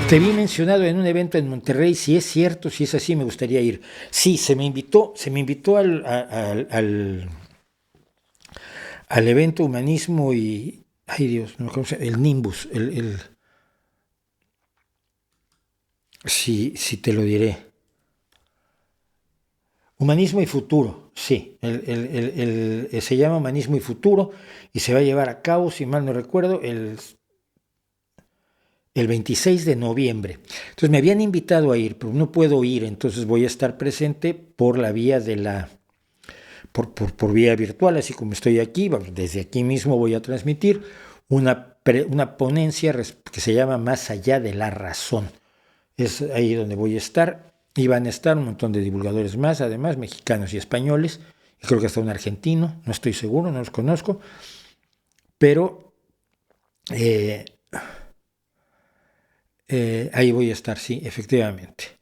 Te vi mencionado en un evento en Monterrey, si es cierto, si es así, me gustaría ir. Sí, se me invitó al evento Humanismo y, ay Dios, no, ¿cómo se llama? El Nimbus, sí, te lo diré. Humanismo y Futuro, sí, se llama Humanismo y Futuro y se va a llevar a cabo, si mal no recuerdo, el 26 de noviembre. Entonces me habían invitado a ir, pero no puedo ir, entonces voy a estar presente por la vía de por vía virtual, así como estoy aquí, desde aquí mismo voy a transmitir una ponencia que se llama Más allá de la razón. Es ahí donde voy a estar, y van a estar un montón de divulgadores más, además, mexicanos y españoles, y creo que hasta un argentino, no estoy seguro, no los conozco, pero eh, ahí voy a estar, sí, efectivamente.